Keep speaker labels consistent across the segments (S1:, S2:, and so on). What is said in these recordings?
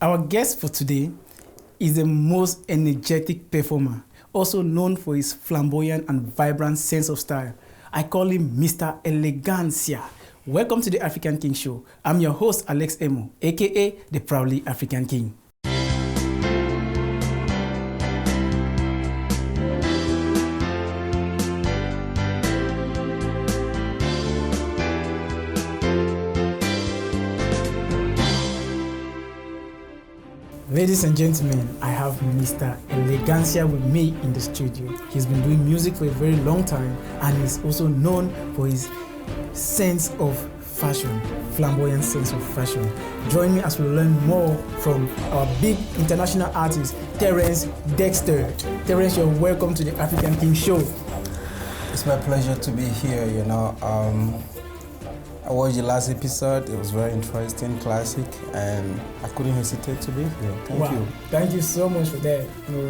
S1: Our guest for today is the most energetic performer, also known for his flamboyant and vibrant sense of style. I call him Mr. Elegancia. Welcome to the African King Show. I'm your host, Emoh, aka the Proudly African King. Ladies and gentlemen, I have Mr. Elegancia with me in the studio. He's been doing music for a very long time and he's also known for his sense of fashion, flamboyant sense of fashion. Join me as we learn more from our big international artist, Terence Dexter. Terence, you're welcome to the African King Show.
S2: It's my pleasure to be here, I watched the last episode. It was very interesting, classic, and I couldn't hesitate to be here. Thank you.
S1: Thank you so much for that.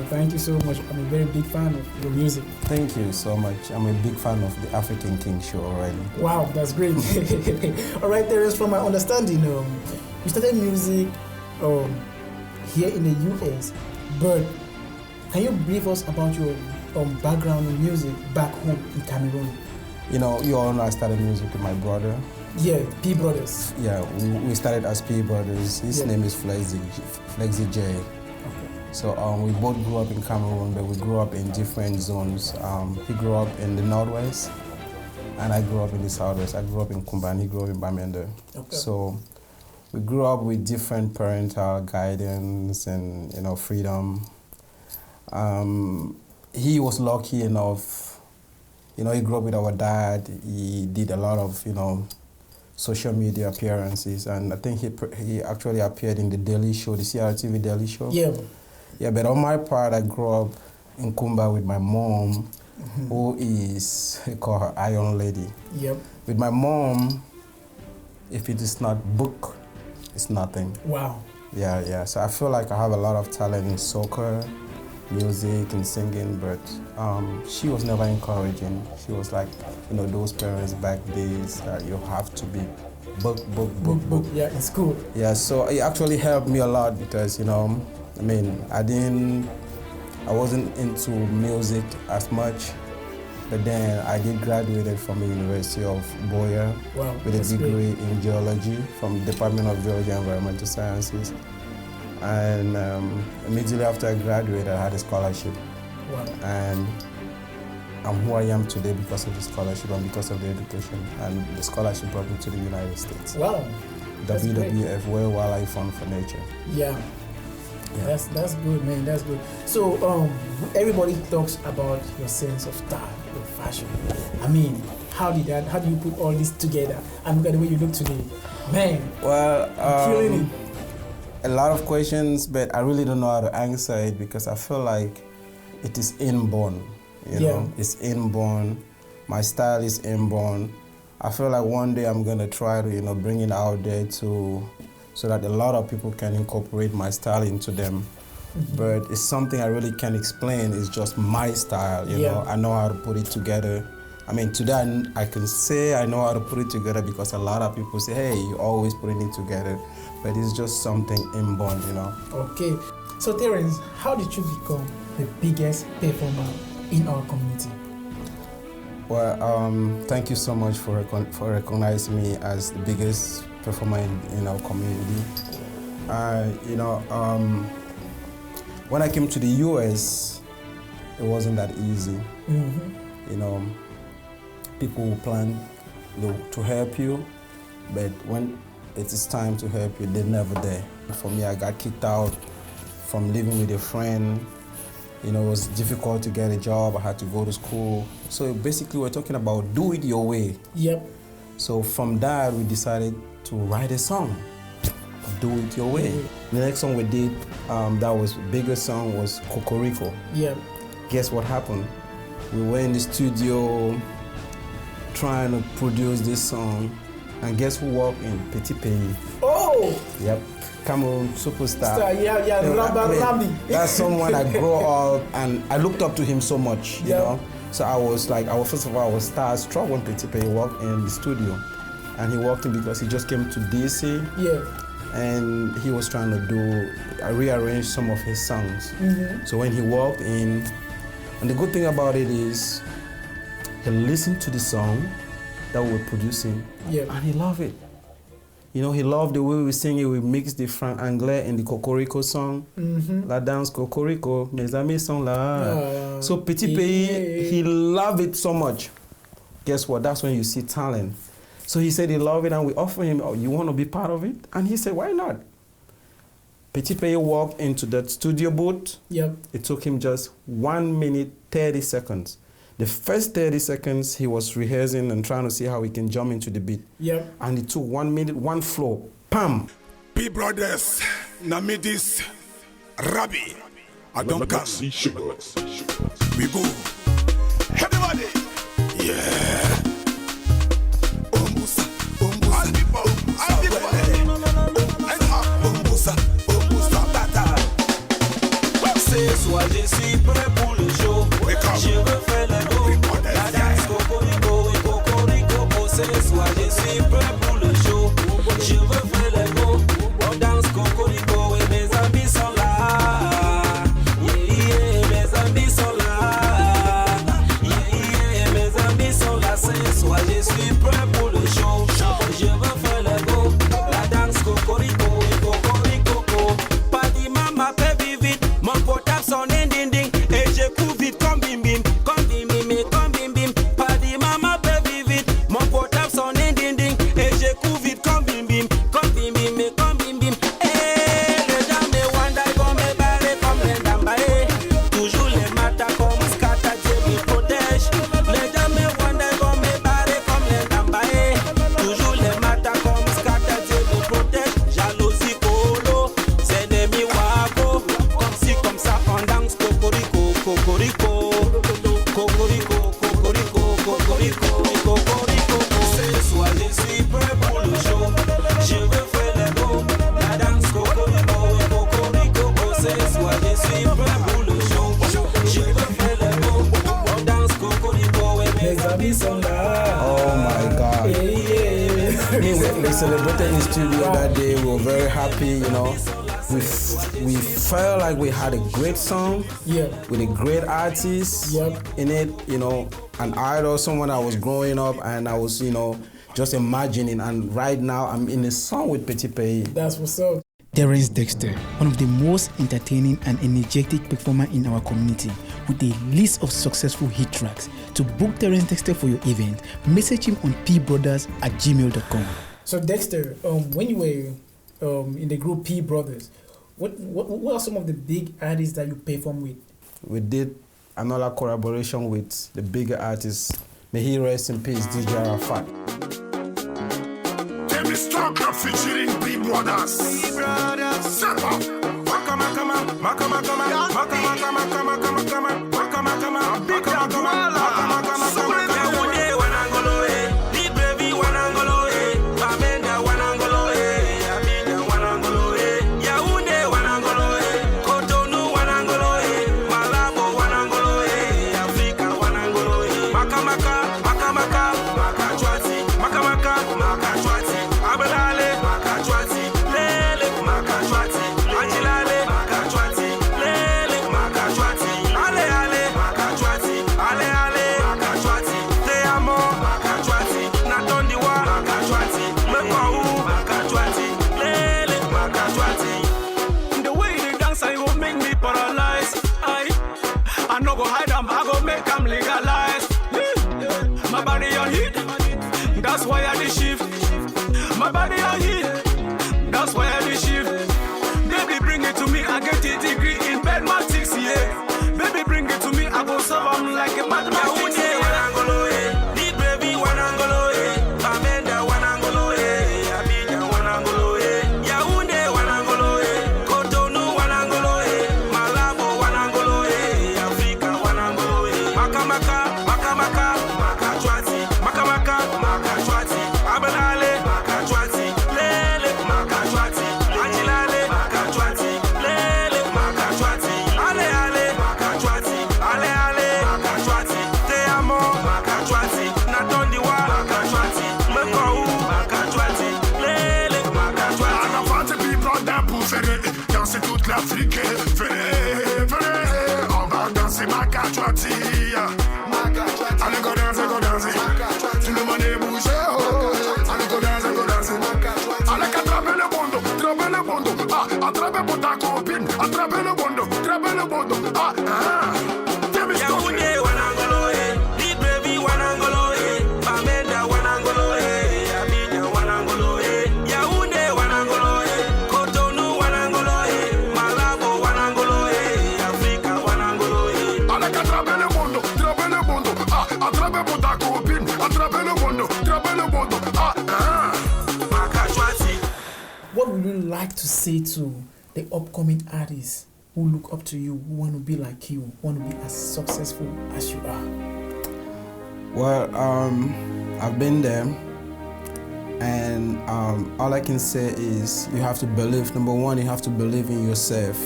S1: Thank you so much. I'm a very big fan of your music.
S2: Thank you so much. I'm a big fan of the African King Show already.
S1: Wow, that's great. All right, Terence, from my understanding, you started music here in the US, but can you brief us about your background in music back home in Cameroon?
S2: You all know I started music with my brother.
S1: Yeah, P Brothers.
S2: Yeah, we started as P Brothers. His name is Flexi J. Okay. So we both grew up in Cameroon, but we grew up in different zones. He grew up in the Northwest, and I grew up in the Southwest. I grew up in Kumba, and he grew up in Bamenda. Okay. So we grew up with different parental guidance and freedom. He was lucky enough. He grew up with our dad. He did a lot of social media appearances, and I think he actually appeared in the Daily Show, the CRTV Daily Show. Yeah. Yeah, but on my part, I grew up in Kumba with my mom, who is, we call her Iron Lady. Yep. With my mom, if it is not book, it's nothing. Wow. Yeah. So I feel like I have a lot of talent in soccer, music and singing, but she was never encouraging. She was like, those parents back days, you have to be book. Yeah, in school. Yeah, so it actually helped me a lot because, I wasn't into music as much, but then I did graduated from the University of Boyer with a degree in geology from the Department of Geology and Environmental Sciences. And immediately after I graduated, I had a scholarship. Wow. And I'm who I am today because of the scholarship and because of the education. And the scholarship brought me to the United States. Wow. WWF, World Wildlife Fund for Nature. Yeah. That's good, man. That's good. So everybody talks about your sense of style, your fashion. How do you put all this together? And look at the way you look today. Man, I'm feeling it. A lot of questions, but I really don't know how to answer it because I feel like it is inborn. It's inborn. My style is inborn. I feel like one day I'm gonna try to, bring it out there so that a lot of people can incorporate my style into them. Mm-hmm. But it's something I really can't explain. It's just my style. I know how to put it together. Today I can say I know how to put it together because a lot of people say, hey, you're always putting it together. But it's just something inborn, Okay. So Terence, how did you become the biggest performer in our community? Well, thank you so much for recognizing me as the biggest performer in our community. When I came to the US, it wasn't that easy. Mm-hmm. People will plan to help you, but when it is time to help you, they're never there. For me, I got kicked out from living with a friend. It was difficult to get a job. I had to go to school. So basically, we're talking about do it your way. Yep. So from that, we decided to write a song, Do It Your Way. Mm-hmm. The next song we did, that was biggest song was Cocorico. Yep. Guess what happened? We were in the studio trying to produce this song. And guess who walked in? Petit Pays. Oh! Yep. Cameroon superstar. Rabi. That's someone I grew up and I looked up to him so much, you know. So I was first of all, I was starstruck when Petit Pays walked in the studio. And he walked in because he just came to DC. Yeah. and he was trying to rearrange some of his songs. So when he walked in, and the good thing about it is, he listened to the song that we were producing, and he loved it. You know, he loved the way we sing it. We mixed the Frank Anglais and the Cocorico song. La danse Cocorico, mes amis sont là. So Petit Pays, he loved it so much. Guess what? That's when you see talent. So he said he loved it, and we offered him, oh, you want to be part of it? And he said, why not? Petit Pays walked into that studio booth. It took him just 1 minute, 30 seconds. The first 30 seconds, he was rehearsing and trying to see how he can jump into the beat. And it took 1 minute, one flow. Pam!
S3: P brothers, Namidis, Rabbi, I don't come. We go. Everybody! Yeah! Ombusa, Ombusa, Ombusa, Ombusa, Bata.
S4: Ce soir, je suis prêt pour le show. Je veux faire le go. La danse Cocorico et Cocorico. Ce soir, je suis prêt pour le show. Je veux faire le go. On danse Cocorico et mes amis sont là. Mes amis sont là. Mes amis sont là. Ce soir, je suis prêt pour le show. Je veux faire le go. La danse Cocorico et Cocorico. Party mama, baby vite. Mon portable sonne ding ding. Et je cours vite comme bim bim. Comme bim bim, comme bim bim. Party mama, baby vite. Mon portable sonne ding ding. Et je cours vite comme bim bim. Comme bim bim, comme bim bim. Eh, les dames me wanda vont me barrer comme les dambaye. Toujours les matins comme Scata, Dieu me protège. Les dames me wanda vont me barrer comme les dambaye. Toujours les matins comme Scata, Dieu me protège. Jalousie colo, c'est ennemi wako. Comme si comme ça on danse Cocorico, Cocorico. Cocorico, Cocorico, Cocorico, Cocorico. Ce soir je suis prêt pour le show. Je veux faire le go. La danse Cocorico, Cocorico. Ce soir je suis prêt pour le show. Je veux faire le go. On danse Cocorico et mes amis sont là.
S2: Oh my God. We celebrated in the studio that day. We were very happy, you know. We felt like we had a great song with a great artist in it, you know, an idol, someone I was growing up and I was, you know, just imagining. And right now I'm in a song with Petit Pays.
S1: That's what's up. Terence Dexter, one of the most entertaining and energetic performer in our community, with a list of successful hit tracks. To book Terence Dexter for your event, message him on pbrothers@gmail.com. So Dexter, when you were in the group P Brothers, what are some of the big artists that you perform with?
S2: We did another collaboration with the bigger artists. May he rest in peace, DJ Arafat.
S3: Jamie Stroker featuring P brothers. Step up. Makama, makama, makama, makama, makama, makama, makama, makama, makama, makama, makama,
S4: Yaoundé wanangolo Libreville wanangolo Bamenda wanangolo Abidjan wanangolo Yaoundé wanangolo Cotonou wanangolo Malabo wanangolo Afrika wanangolo Makamaka makamaka makachwati makamaka makachwati Abelale makachwati lele makachwati Anjilale makachwati lele makachwati Ale ale makachwati ale ale makachwati Te amo makachwati Natondiwa makachwati Mekwahu makachwati lele makachwati. The way they dance I will make me paralyzed. I no go hide them, I go make them legalize. My body on heat, that's why I dey shift. My body on heat, that's why I dey shift. Baby bring it to me, I get a degree in mathematics, yeah. Baby bring it to me, I go solve them like a mathematics. Yaoundé wanangolo Libreville wanangolo Bamenda wanangolo Abidjan wanangolo Yaoundé wanangolo Cotonou wanangolo Malabo wanangolo Afrika wanangolo Makamaka makamaka makachwati makamaka makachwati Abelale makachwati lele
S3: danser toute l'Afrique. Venez, venez, on va danser ma cachouati. Allez, go danser, tout le monde est bougé. Allez, go danser. Allez, attrapez le bondo, attrapez pour ta copine, attrapez le bondo,
S4: Yaoundé wanangolo Libreville wanangolo Bamenda wanangolo Abidjan wanangolo Yaoundé wanangolo Cotonou wanangolo Malabo wanangolo Africa wanangolo.
S3: Allez, attrapez le bondo, attrapez pour ta copine, attrapez le bondo,
S1: What would you like to say to the upcoming artists who look up to you, who want to be like you, want to be as successful as you are?
S2: Well, I've been there, and all I can say is you have to believe. Number one, you have to believe in yourself.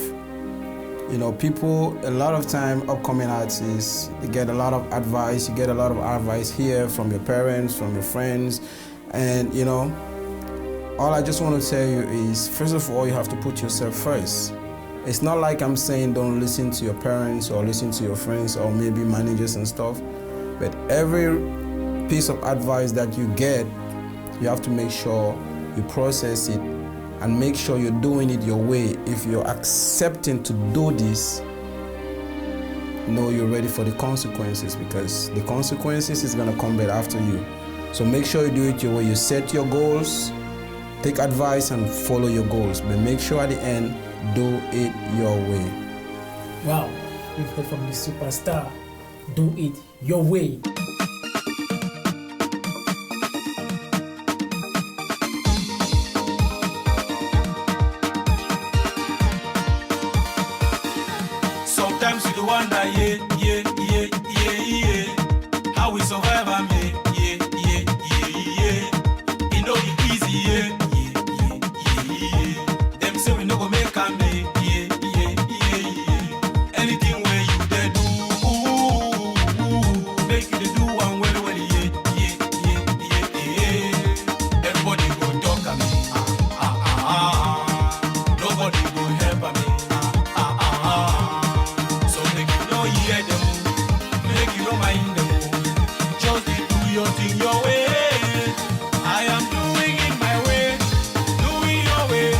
S2: You know, people, a lot of time, upcoming artists, they get a lot of advice. You get a lot of advice here from your parents, from your friends, and you know, all I just want to tell you is, first of all, you have to put yourself first. It's not like I'm saying don't listen to your parents or listen to your friends or maybe managers and stuff, but every piece of advice that you get, you have to make sure you process it and make sure you're doing it your way. If you're accepting to do this, know you're ready for the consequences, because the consequences is gonna come back after you. So make sure you do it your way. You set your goals, take advice and follow your goals, but make sure at the end, do it your way.
S1: Wow, we've heard from the superstar. Do it your way.
S4: Sometimes you wonder, how we survive, it no be easy, Them say we no go make am, Anything where you dey do, make you dey do one well, Everybody go talk at me, Nobody go help me, So make you no hear them, make you no mind them, just dey do your thing your way. I am doing it my way, do it your way.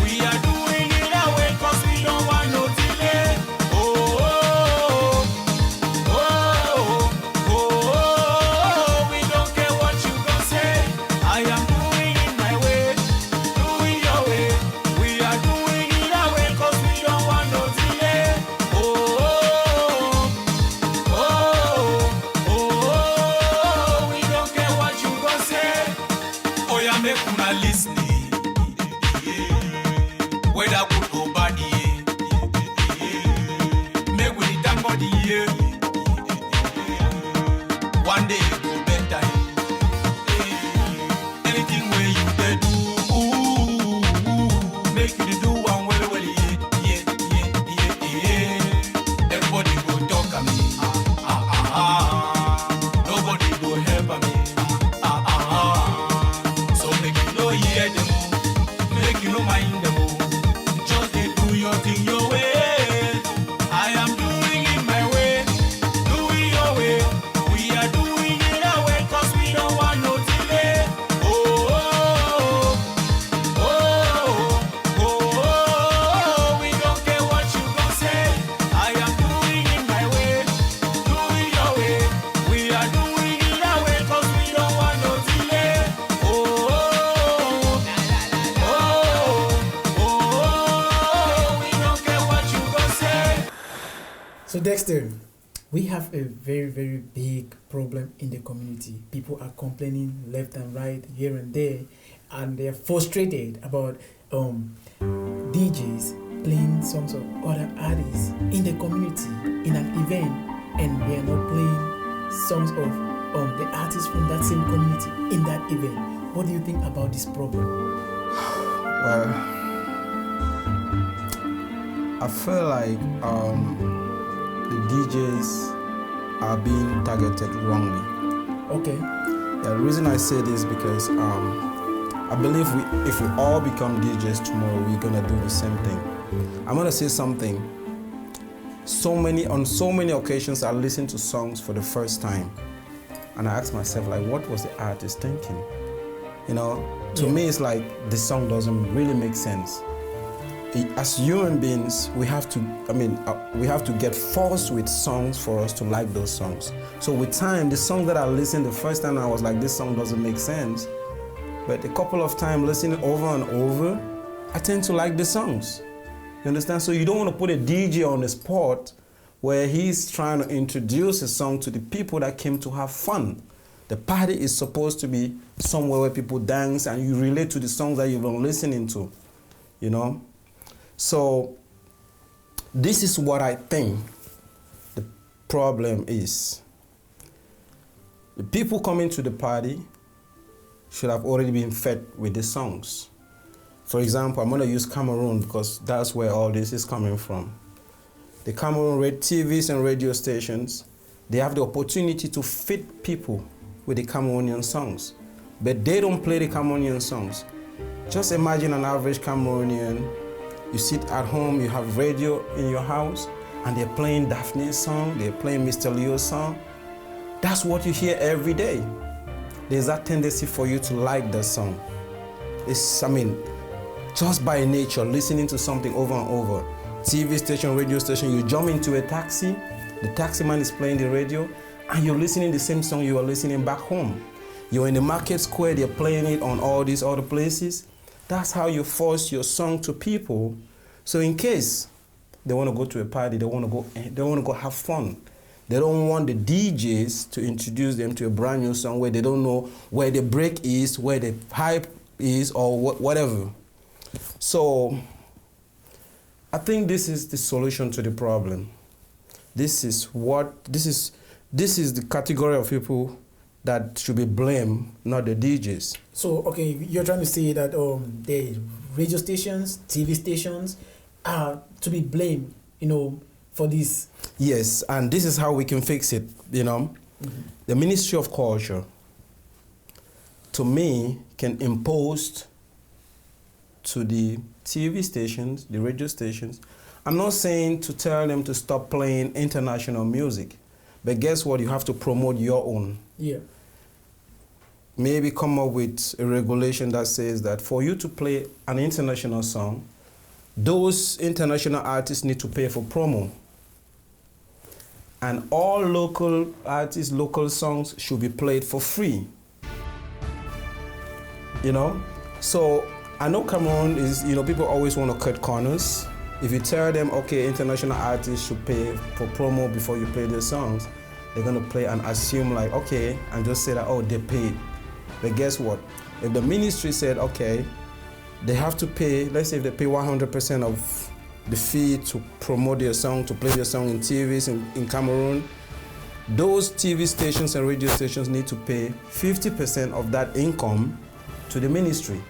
S4: We are doing it our way, cause we don't want no delay. We don't care what you gon' say. I am doing it my way, do it your way. We are doing it our way, cause we don't want no delay. We don't care what you gon' say. Oh yeah, make una listen. Whether good or bad, make we thank God, One day it go better. Anything where you dey do, make you dey do one well, Everybody go talk at me, Nobody go help me, So make you no hear them, make you no mind them, Just dey do your thing your way. I am doing it my way, do it your way. We are doing it our way, cause we don't want no delay. We don't care what you gon' say. I am doing it my way, do it your way. We are doing it our way, cause we don't want no delay. We don't care what you gon' say.
S1: So Dexter, we have a very, very big problem in the community. People are complaining left and right, here and there, and they're frustrated about DJs playing songs of other artists in the community, in an event, and they are not playing songs of the artists from that same community in that event. What do you think about this problem?
S2: Well, I feel like the DJs are being targeted wrongly.
S1: Okay.
S2: The reason I say this is because I believe if we all become DJs tomorrow, we're gonna do the same thing. I'm gonna say something. On so many occasions, I listen to songs for the first time, and I ask myself, like, what was the artist thinking? You know, to me, it's like the song doesn't really make sense. As human beings, we have to get forced with songs for us to like those songs. So with time, the song that I listened the first time, I was like, this song doesn't make sense. But a couple of times listening over and over, I tend to like the songs. You understand? So you don't want to put a DJ on the spot where he's trying to introduce a song to the people that came to have fun. The party is supposed to be somewhere where people dance and you relate to the songs that you've been listening to, you know? So this is what I think the problem is. The people coming to the party should have already been fed with the songs. For example, I'm going to use Cameroon because that's where all this is coming from. The Cameroon TVs and radio stations, they have the opportunity to feed people with the Cameroonian songs, but they don't play the Cameroonian songs. Just imagine an average Cameroonian. You sit at home, you have radio in your house, and they're playing Daphne's song, they're playing Mr. Leo's song. That's what you hear every day. There's that tendency for you to like the song. Just by nature, listening to something over and over. TV station, radio station, you jump into a taxi, the taxi man is playing the radio, and you're listening the same song you are listening back home. You're in the market square, they're playing it on all these other places. That's how you force your song to people. So in case they want to go to a party, they want to go have fun. They don't want the DJs to introduce them to a brand new song where they don't know where the break is, where the hype is, or whatever. So I think this is the solution to the problem. This is the category of people that should be blamed, not the DJs.
S1: So, okay, you're trying to say that the radio stations, TV stations are to be blamed, for this.
S2: Yes, and this is how we can fix it, Mm-hmm. The Ministry of Culture, to me, can impose to the TV stations, the radio stations. I'm not saying to tell them to stop playing international music, but guess what? You have to promote your own.
S1: Yeah.
S2: Maybe come up with a regulation that says that for you to play an international song, those international artists need to pay for promo. And all local artists, local songs should be played for free. So I know Cameroon is, people always want to cut corners. If you tell them, okay, international artists should pay for promo before you play their songs, they're going to play and assume like, okay, and just say that, oh, they paid. But guess what? If the ministry said, okay, they have to pay, let's say if they pay 100% of the fee to promote their song, to play their song in TVs in Cameroon, those TV stations and radio stations need to pay 50% of that income to the ministry.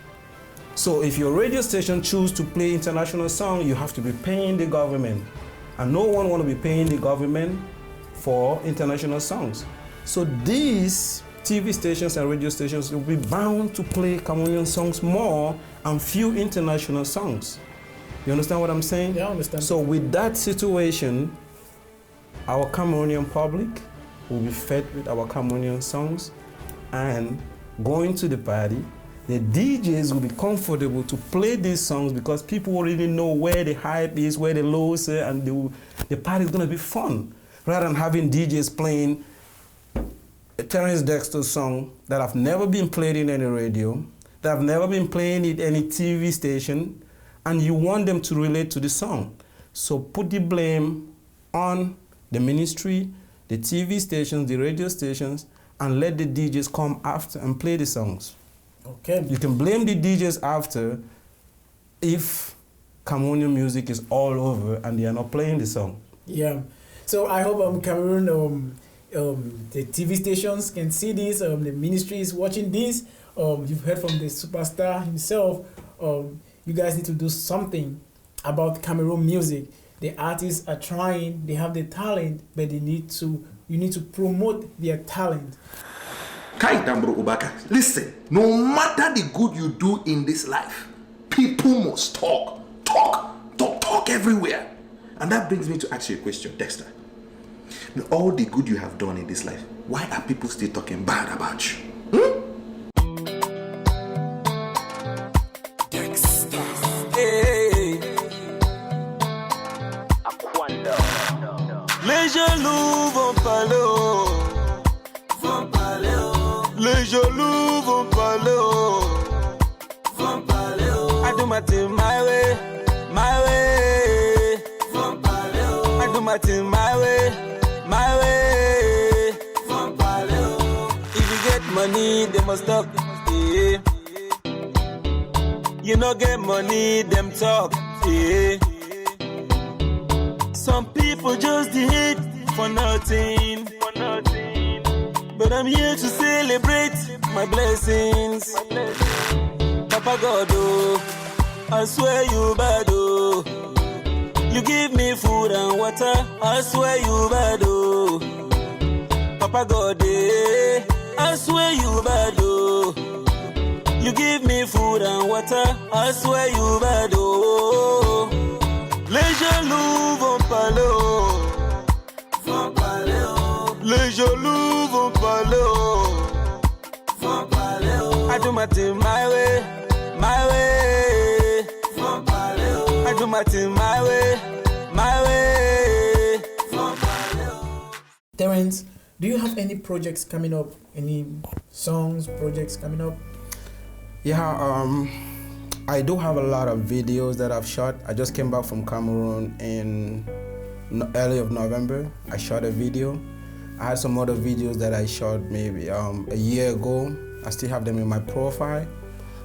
S2: So if your radio station chooses to play international song, you have to be paying the government. And no one want to be paying the government for international songs. So these TV stations and radio stations will be bound to play Cameroonian songs more and few international songs. You understand what I'm saying?
S1: Yeah, I understand.
S2: So with that situation, our Cameroonian public will be fed with our Cameroonian songs, and going to the party, the DJs will be comfortable to play these songs because people already know where the hype is, where the lows are, and the party is going to be fun. Rather than having DJs playing a Terence Dexter song that have never been played in any radio, that have never been playing in any TV station, and you want them to relate to the song. So put the blame on the ministry, the TV stations, the radio stations, and let the DJs come after and play the songs.
S1: Okay.
S2: You can blame the DJs after if Cameroonian music is all over and they are not playing the song.
S1: Yeah. So I hope Cameroon, the TV stations can see this. The ministry is watching this. You've heard from the superstar himself. You guys need to do something about Cameroon music. The artists are trying. They have the talent, but you need to promote their talent.
S5: Kai Dambro Ubaka. Listen, no matter the good you do in this life, people must talk everywhere. And that brings me to ask you a question, Dexter. All the good you have done in this life, why are people still talking bad about you?
S4: Dexter. Hey. Les jaloux vont parler. Les jaloux vont parler. I do my thing my way. I do my thing my way. If you get money, they must talk. Yeah. You no get money, them talk. Yeah. Some people just hate for nothing. But I'm here to celebrate my blessings. Papa God, oh, I swear you bad, oh. You give me food and water, I swear you bad, oh. Papa God, eh, I swear you bad, oh. You give me food and water, I swear you bad, oh. Les jaloux vont parler, les jaloux vont parler, I do my thing my way. I do my thing my way.
S1: Terence, do you have any projects coming up? Any songs, projects coming up?
S2: Yeah, I do have a lot of videos that I've shot. I just came back from Cameroon in early of November. I shot a video. I had some other videos that I shot maybe a year ago. I still have them in my profile.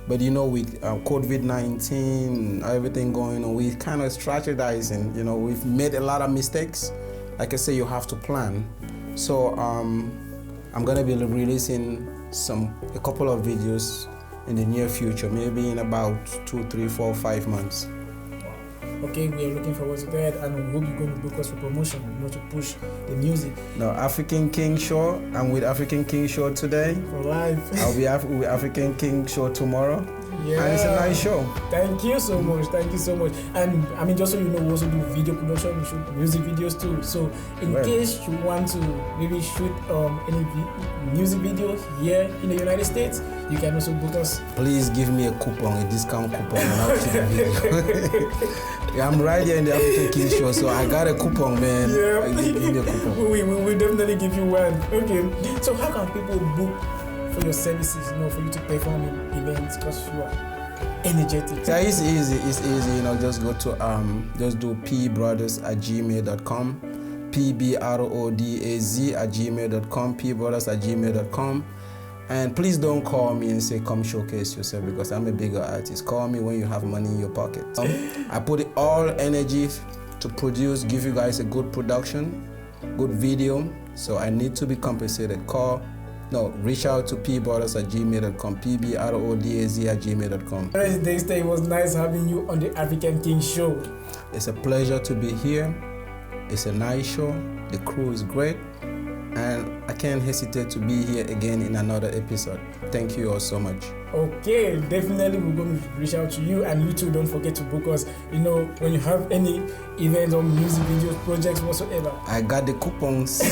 S2: But you know, with COVID-19, everything going on, we kind of strategizing. You know, we've made a lot of mistakes. Like I say, you have to plan. So I'm gonna be releasing a couple of videos in the near future, maybe in about 2, 3, 4, 5 months.
S1: Okay, we are looking forward to that, and we hope you're going to book us for promotion, to push the music.
S2: No, African King Show. I'm with African King Show today.
S1: For life.
S2: I'll be with African King Show tomorrow.
S1: Yeah.
S2: And it's a nice show.
S1: Thank you so much. And I mean, just so you know, we also do video production, we shoot music videos too. So in case you want to maybe shoot any music video here in the United States, you can also book us.
S2: Please give me a discount coupon, and I'll shoot the video. Yeah, I'm right here in the African King Show, so I got a coupon, man.
S1: Yeah.
S2: Give me a coupon.
S1: We definitely give you one. Okay. So how can people book for your services, for you to perform in events, because you are energetic?
S2: Yeah, it's easy. Just go to just do pbrothers@gmail.com, pbrodaz@gmail.com, pbrothers@gmail.com. And please don't call me and say, come showcase yourself, because I'm a bigger artist. Call me when you have money in your pocket. I put all energy to produce, give you guys a good production, good video. So I need to be compensated. Reach out to pbrothers@gmail.com, pbrodaz@gmail.com.
S1: Terence Dexter, it was nice having you on the African King Show.
S2: It's a pleasure to be here. It's a nice show. The crew is great. And I can't hesitate to be here again in another episode. Thank you all so much.
S1: Okay, definitely we're going to reach out to you, and you too, don't forget to book us, when you have any events or music videos, projects, whatsoever.
S2: I got the coupons.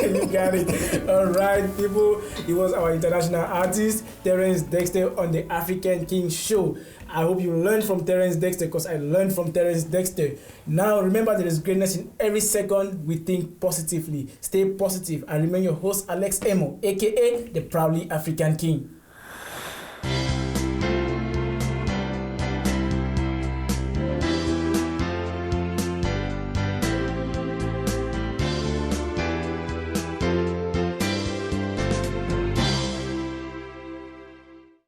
S1: You got it. All right, people, it was our international artist, Terence Dexter, on the African King Show. I hope you learned from Terence Dexter, because I learned from Terence Dexter. Now, remember, there is greatness in every second we think positively. Stay positive, and remain your host, Emoh, aka the Proudly African King.